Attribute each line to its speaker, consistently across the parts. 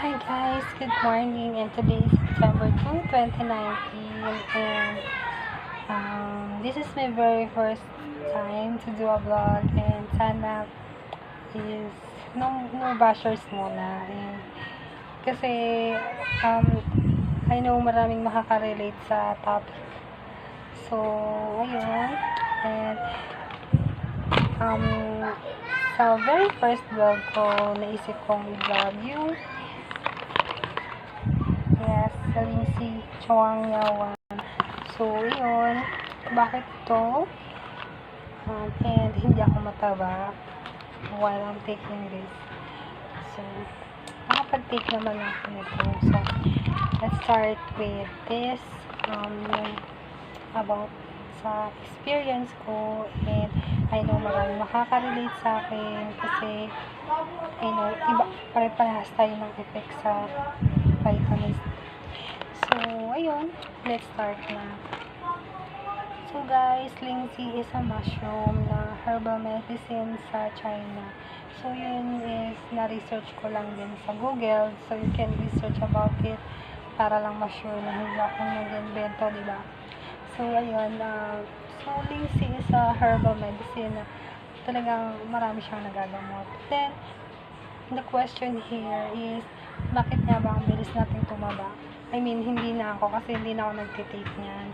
Speaker 1: Hi guys, good morning, and today is September 2, 2019, and this is my very first time to do a vlog, and sana is no bashers muna, and kasi I know maraming makaka-relate sa topic, so ayun, and sa very first vlog ko, naisip kong i-vlog yung sa Lindsay Chuang Yawan. So, yun. Bakit ito? And hindi ako mataba while I'm taking this. So, nakapag-take naman ako nito. So, let's start with this. Yung about sa experience ko, and I know maraming makaka-relate sa akin kasi I know iba, pare-parehas tayo ng effect sa vitamins. So, ayun, let's start na. So guys, Lindsay is a mushroom na herbal medicine sa China. So yun is na-research ko lang din sa Google. So you can research about it para lang ma-sure na hindi ako nag-invento, diba? So ayun, so Lindsay is a herbal medicine na talagang marami siyang nagagamot. Then, the question here is, bakit nga ba ang bilis natin tumaba? I mean, hindi na ako kasi hindi na ako nagtitake niyan.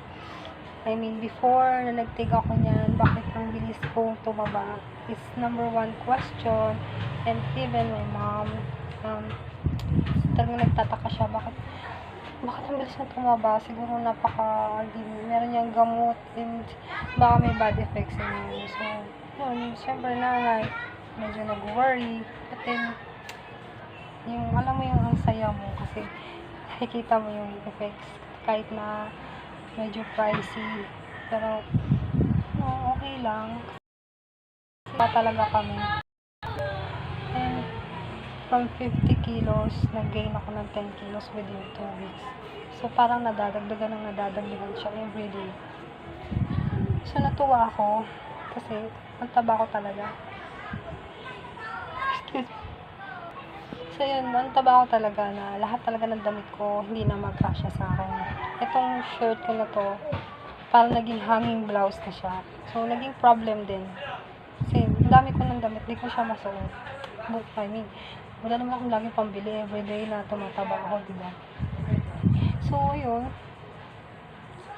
Speaker 1: I mean, before na nagtake ako niyan, bakit ang bilis kong tumaba? Is number one question. And even my mom, talagang nagtataka siya, bakit ang bilis na tumaba? Siguro meron niyang gamot and baka may bad effects niya. So, yun, syempre na, medyo nag-worry. But then, yung alam mo yung ang saya mo kasi nakikita mo yung effects kahit na medyo pricey, pero no, okay lang kasi talaga kami. And from 50 kilos nag-gain ako ng 10 kilos within 2 weeks. So parang nadadagdagan siya everyday. So natuwa ako kasi ang taba ko talaga. So yun, ang taba ko talaga na lahat talaga ng damit ko hindi na magkasya sa akin. Itong shirt ko na to, parang naging hanging blouse na siya. So naging problem din. Kasi ang dami ko ng damit, di ko siya masuot. I mean, wala naman akong laging pambili everyday na tumataba ako, diba? So yun,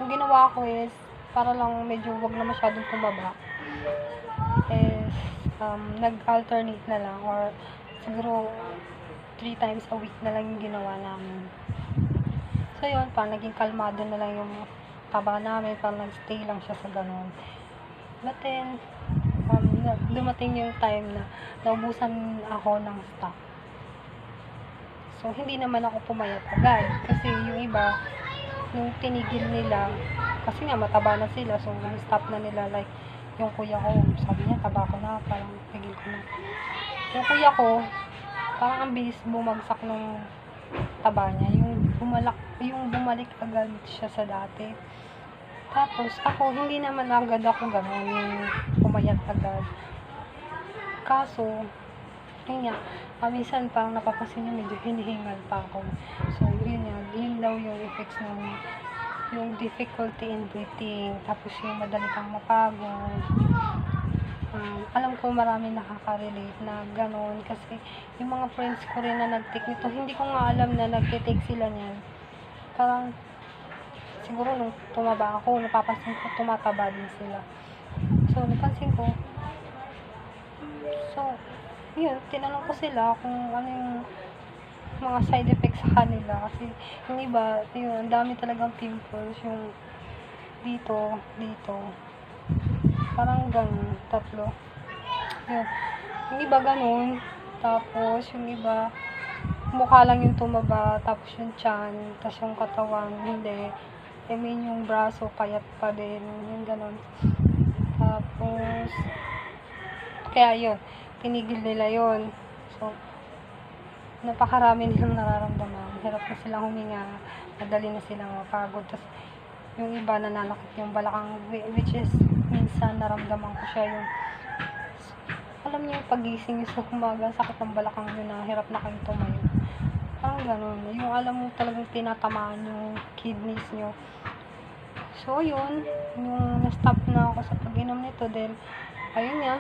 Speaker 1: yung ginawa ko is, para lang medyo wag na masyadong tumaba, is nag-alternate na lang, or siguro 3 times a week na lang yung ginawa namin. So yun, parang naging kalmado na lang yung taba namin, parang nag-stay lang siya sa ganun. But then, dumating yung time na naubusan ako ng stock. So hindi naman ako pumayat agad kasi yung iba, nung tinigil nila, kasi nga mataba na sila, so stop na nila. Like yung kuya ko, sabi niya taba ko na, parang tigil ko na. Yung kuya ko, parang ang bilis bumagsak ng taba niya, yung bumalik agad siya sa dati. Tapos ako, hindi naman agad ako gano'n, yung pumayat agad. Kaso yun nga, minsan parang napapansin niya medyo hinihingal pa ako. So yun daw yung effects ng yung difficulty in breathing, tapos yung madali kang mapagod. Alam ko marami nakaka-relate na gano'n kasi yung mga friends ko rin na nag-take nito, hindi ko nga alam na nag-take sila niyan. Parang siguro nung tumaba ako, napapansin ko tumataba din sila. So napansin ko, so yun, tinanong ko sila kung ano yung mga side effects sa kanila kasi yung iba, yun, ang dami talagang pimples, yung dito, parang ganun, 3. Yun. Yung iba ganun, tapos yung iba, mukha lang yung tumaba, tapos yung tiyan, tapos yung katawan, hindi. I mean, yung braso, payat pa din, yung ganun. Tapos, kaya yun, tinigil nila yun. So, napakarami nilang nararamdaman. Hirap na silang huminga, madali na silang mapagod. Tapos, yung iba nananakit yung balakang, which is minsan naramdaman ko siya yung alam niyo yung pagising niyo sa umaga, sakit ng balakang niyo na hirap na kayong tumayo. Parang ganun. Yung alam mo talagang tinatamaan yung kidneys nyo. So, yun. Yung na-stop na ako sa pag-inom nito dahil, ayun nga,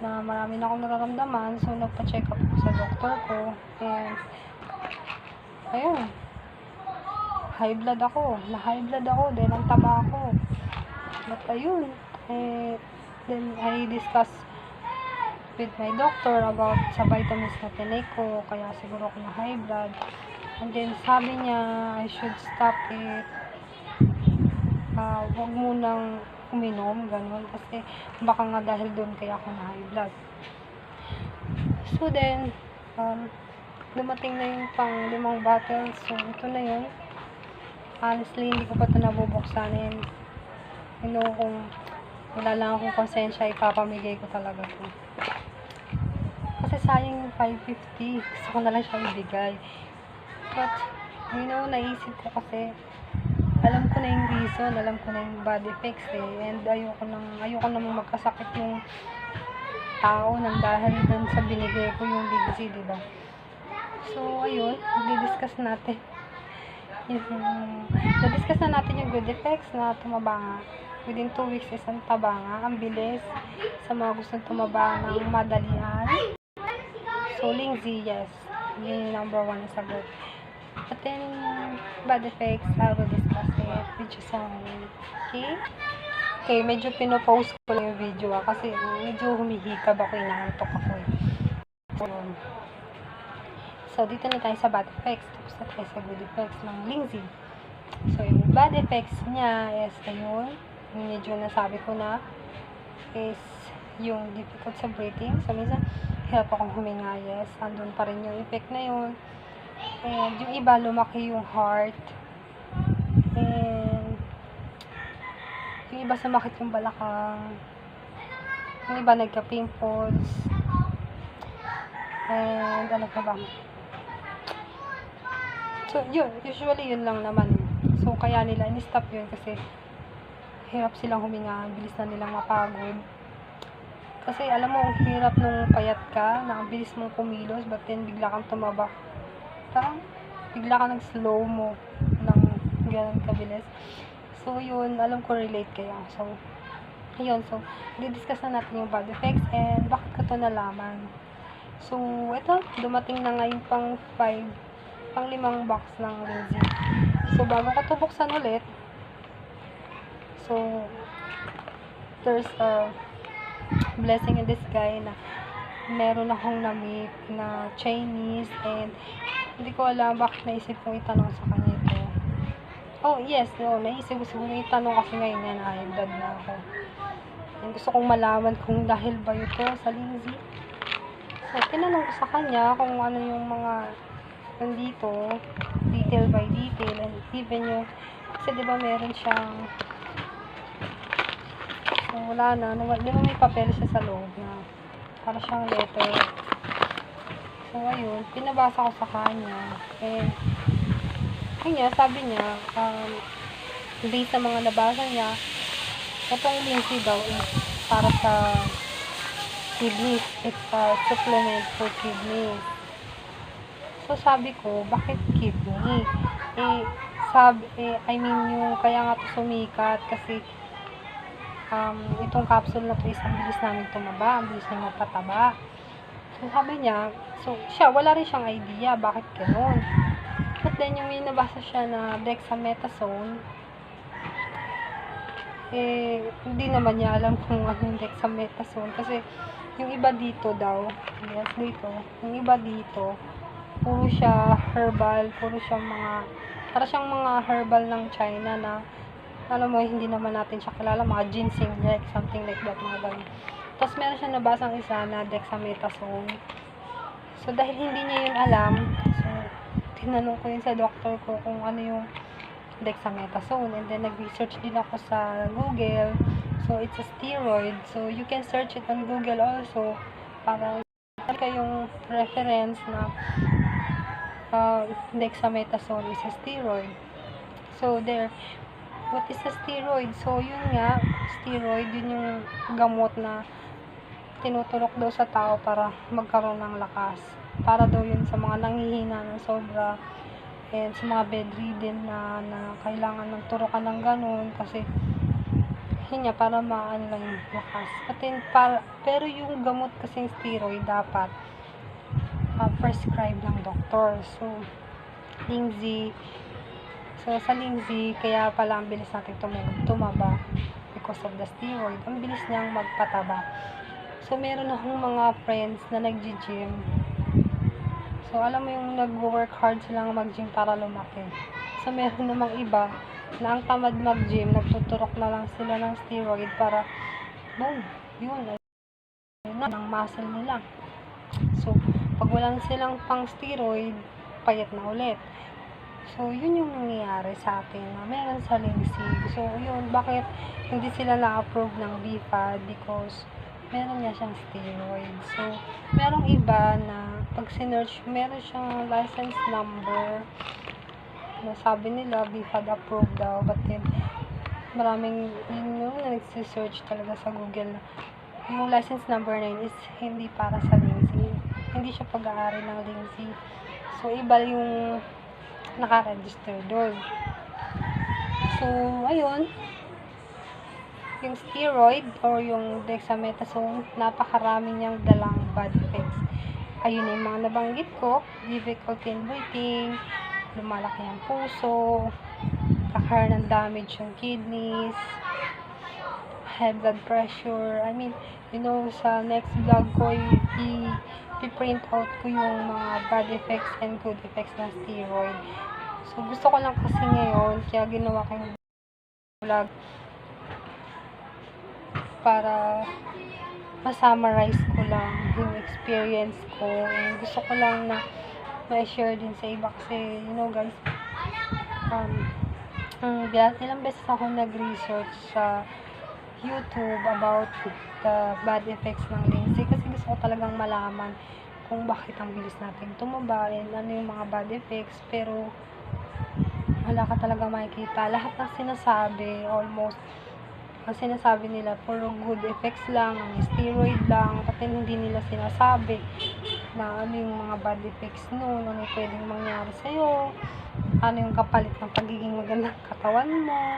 Speaker 1: na marami na akong nararamdaman. So, nagpa-check up ko sa doktor ko. And, ayun. High blood ako. Na-high blood ako dahil ang taba ako. But, ayun. Then, I discussed with my doctor about sa vitamins na tinake ko, kaya siguro ako na high blood. And then sabi niya I should stop it, wag munang uminom, ganun, kasi baka nga dahil doon kaya ako na high blood. So then dumating na yung pang 5 bottles, so ito na yun. Honestly, hindi ko pa ito nabubuksan, and kung wala lang akong konsensya, ipapamigay ko talaga ito. Kasi sayang yung 550. Gusto ko na lang siya ibigay. But, naisip ko kasi, alam ko na yung reason, alam ko na yung bad effects and ayoko namang magkasakit yung tao nang dahil dun sa binigay ko yung Ligzi, diba? So, ayun, di-discuss natin. Na-discuss na natin yung good effects na tumaba nga. Within 2 weeks, isang taba nga. Ang bilis sa mga gustong tumaba ng madalian. So, Ligzi, yes. Yun yung number 1 na sagot. But then, bad effects, I will discuss it with you soon. Okay? Okay, medyo pinopost ko lang yung video kasi medyo humihikab ako, inaantok ako eh. So, dito na tayo sa bad effects. Tapos na tayo sa good effects ng Ligzi. So, yung bad effects niya is, ayun, yung medyo nasabi ko na, is yung difficult sa breathing. So, minsan, hirap akong huminga, yes. Andun pa rin yung effect na yun. And yung iba, lumaki yung heart. And yung iba, sumakit yung balakang. Yung iba, nagka-pimples. And ano pa ba? So, yun. Usually, yun lang naman. So, kaya nila, in-stop yun kasi hirap silang huminga. Bilis na nilang mapagod. Kasi alam mo, ang hirap nung payat ka, na ang bilis mong kumilos, but then bigla kang tumaba. Parang bigla ka nag-slow mo ng ganun kabilis. So, yun, alam ko relate kayo. So, yun. So, di-discuss na natin yung bad effects and bakit ko ito nalaman. So, ito, dumating na ngayon pang 5 box ng Ligzi. So, bago ko ito buksan ulit, so, there's a blessing in disguise na meron akong na-meet na Chinese and hindi ko alam bakit naisip kong itanong sa kanya ito. Oh, yes, naisip ko siguro itanong kasi ngayon yan, high blood na ako. And gusto kong malaman kung dahil ba ito sa Ligzi. So, tinanong ko sa kanya kung ano yung mga nandito, detail by detail, and even yung, kasi diba meron siyang, so, wala na, di ba may papel siya sa loob na para siyang letter. So, ayun, pinabasa ko sa kanya. And, kanya, sabi niya, based sa mga nabasa niya, itong Ligzi daw is para sa kidneys. It's a supplement for kidneys. So, sabi ko, bakit kidney? Yung kaya nga ito sumikat kasi itong capsule na ito is ang bilis namin tumaba, ang bilis namin magpataba. So, sabi niya, so, wala rin siyang idea bakit gano'n. But then, yung may nabasa siya na dexamethasone, hindi naman niya alam kung ano yung dexamethasone. Kasi, yung iba dito daw, yes, dito, yung iba dito, puro siya herbal, para siyang mga herbal ng China na, alam mo, hindi naman natin siya kilala, mga ginseng, like, something like that, mga ganun. Tapos, meron siya nabasang isa na dexamethasone. So, dahil hindi niya yun alam, so, tinanong ko yun sa doctor ko kung ano yung dexamethasone. And then, nag-research din ako sa Google. So, it's a steroid. So, you can search it on Google also para kayong reference na dexamethasone is a steroid. So, there. What is a steroid? So, yun nga, steroid, yun yung gamot na tinutulok daw sa tao para magkaroon ng lakas. para daw yun sa mga nanghihina ng sobra, and sa mga bedridden na kailangan ng turukan ng ganun, kasi yun nga, para maano lang yung lakas. Pero yung gamot kasing steroid dapat prescribe ng doktor. So sa Lindsay, kaya pala ang bilis natin tumaba because of the steroid. Ang bilis niyang magpataba. So meron akong mga friends na nag-gym. So alam mo yung nag-work hard silang mag-gym para lumaki. So meron namang iba na ang tamad mag-gym, nagtuturok na lang sila ng steroid para boom, yun, ayun na, ng muscle nila. So pag wala silang pang steroid, payat na ulit. So yun yung nangyayari sa atin na meron sa Lindsay. So yun, bakit hindi sila na-approve ng BFAD? Because meron niya siyang steroid. So merong iba na pag sinearch, meron siyang license number na sabi nila BFAD approved daw, but then maraming yun na nagsisearch talaga sa Google na yung license number na yun is hindi para sa Lindsay, hindi siya pag-aari ng Lindsay. So iba yung naka-register doon. So ayun, yung steroid or yung dexamethasone, napakarami niyang dalang bad effects. Ayun yung mga nabanggit ko, difficulty in breathing, lumalaki ang puso, kakaroon ng damage yung kidneys, high blood pressure. I mean, sa next vlog ko, i-print out ko yung mga bad effects and good effects ng steroid. So, gusto ko lang kasi ngayon, kaya ginawa ko yung vlog para ma-summarize ko lang yung experience ko. And gusto ko lang na ma-share din sa iba kasi, guys, ilang beses ako nag-research sa YouTube about the bad effects ng Lindsay kasi gusto ko talagang malaman kung bakit ang bilis natin tumaba and ano yung mga bad effects, pero wala ka talaga makikita. Lahat ng sinasabi, almost, ang sinasabi nila, puro good effects lang, steroid lang, pati hindi nila sinasabi na ano yung mga bad effects nun, ano yung pwedeng mangyari sa'yo, ano yung kapalit ng pagiging magandang katawan mo.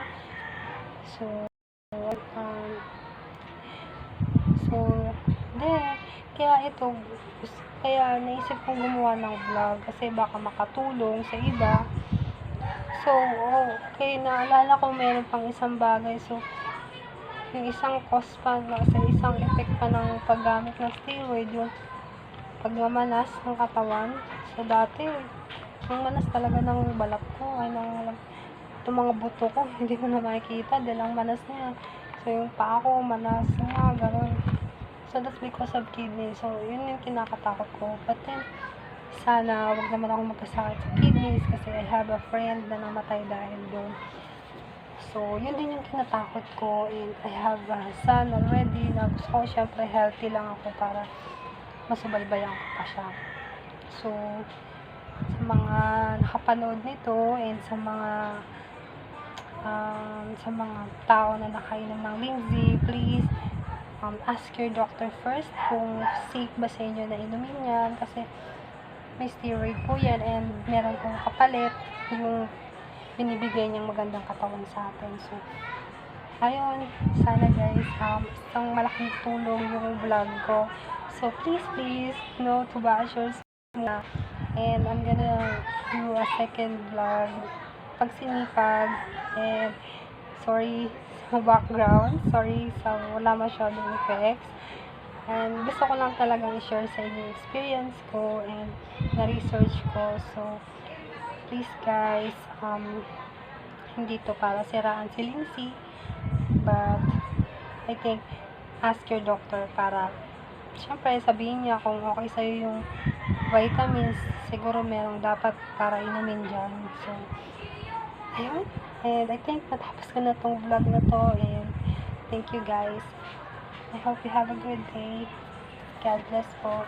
Speaker 1: Kaya naisip kong gumawa ng vlog kasi baka makatulong sa iba. So, okay, naalala ko meron pang isang bagay. So, yung isang cause pa, isang effect pa ng paggamit ng steroid, yung pagmamanas ng katawan. So, dati, ang manas talaga ng balat ko, itong mga buto ko, hindi ko na makikita dahil ang manas niya. So, yung paa ko, manas nga, gano'n. So, that's because of kidney. So, yun yung kinakatakot ko. But then, sana wag naman ako magkasakit sa kidneys kasi I have a friend na namatay dahil doon. So, yun din yung kinatakot ko, and I have a son already na gusto ko, syempre healthy lang ako para masubaybayan ko pa siya. So, sa mga nakapanood nito and sa mga tao na nakainom ng Lindsay, please ask your doctor first kung safe ba sa inyo na inumin yan, kasi may steroid po yan and meron kong kapalit yung binibigay niyang magandang katawan sa atin. So, ayun, sana guys, isang malaking tulong yung vlog ko. So, please, no to bashers na. And I'm gonna do a second vlog, pagsinipag, and sorry sa background, sorry sa wala masyadong effects. And gusto ko lang talagang i-share sa inyo yung experience ko and na-research ko. So, please guys, hindi to para siraan si Lindsay, but I think ask your doctor para syempre sabihin niya kung okay sa'yo yung vitamins, siguro merong dapat para inumin dyan. So, ayun, and I think natapos ko na tong vlog na to, and thank you guys. I hope you have a good day. God bless po.